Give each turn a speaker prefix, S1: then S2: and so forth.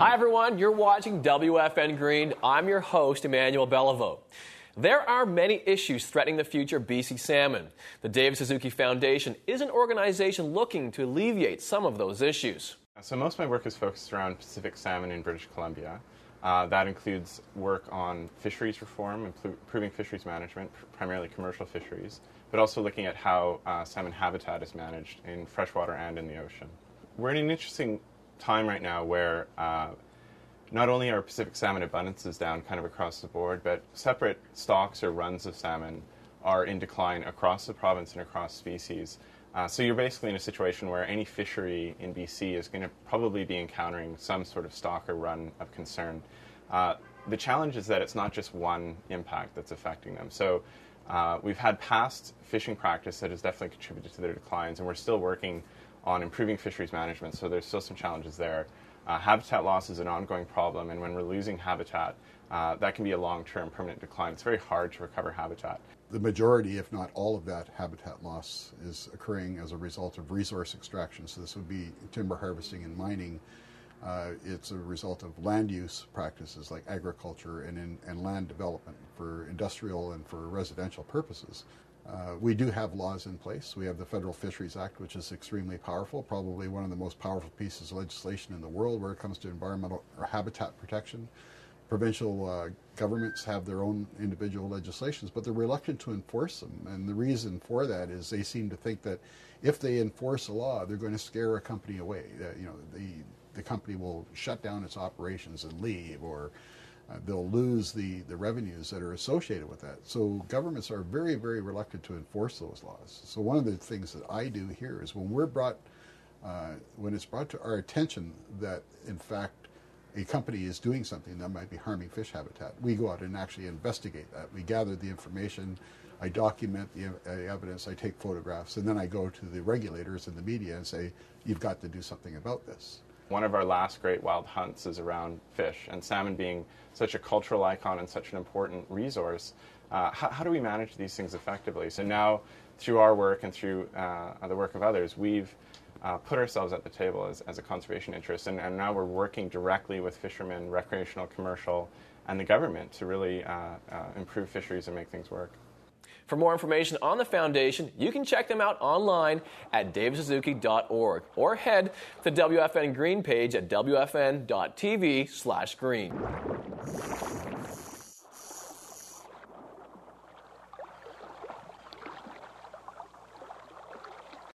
S1: Hi, everyone. You're watching WFN Green. I'm your host, Emmanuel Beliveau. There are many issues threatening the future of BC salmon. The David Suzuki Foundation is an organization looking to alleviate some of those issues.
S2: So most of my work is focused around Pacific salmon in British Columbia. That includes work on fisheries reform, improving fisheries management, primarily commercial fisheries, but also looking at how salmon habitat is managed in freshwater and in the ocean. We're in an interesting time right now where not only are Pacific salmon abundances down kind of across the board, but separate stocks or runs of salmon are in decline across the province and across species. So you're basically in a situation where any fishery in BC is going to probably be encountering some sort of stock or run of concern. The challenge is that it's not just one impact that's affecting them. So we've had past fishing practice that has definitely contributed to their declines, and we're still working on improving fisheries management, so there's still some challenges there. Habitat loss is an ongoing problem, and when we're losing habitat, that can be a long-term permanent decline. It's very hard to recover habitat.
S3: The majority, if not all of that habitat loss is occurring as a result of resource extraction. So this would be timber harvesting and mining. It's a result of land use practices like agriculture and land development for industrial and for residential purposes. We do have laws in place. We have the Federal Fisheries Act, which is extremely powerful, probably one of the most powerful pieces of legislation in the world where it comes to environmental or habitat protection. Provincial governments have their own individual legislations, but they're reluctant to enforce them. And the reason for that is they seem to think that if they enforce a law, they're going to scare a company away. The company will shut down its operations and leave, or they'll lose the revenues that are associated with that. So governments are very, very reluctant to enforce those laws. So one of the things that I do here is when it's brought to our attention that, in fact, a company is doing something that might be harming fish habitat, we go out and actually investigate that. We gather the information, I document the evidence, I take photographs, and then I go to the regulators and the media and say, you've got to do something about this.
S2: One of our last great wild hunts is around fish, and salmon being such a cultural icon and such an important resource. How do we manage these things effectively? So now, through our work and through the work of others, we've put ourselves at the table as a conservation interest, and now we're working directly with fishermen, recreational, commercial, and the government to really improve fisheries and make things work.
S1: For more information on the foundation, you can check them out online at davidsuzuki.org or head to the WFN Green page at wfn.tv/green.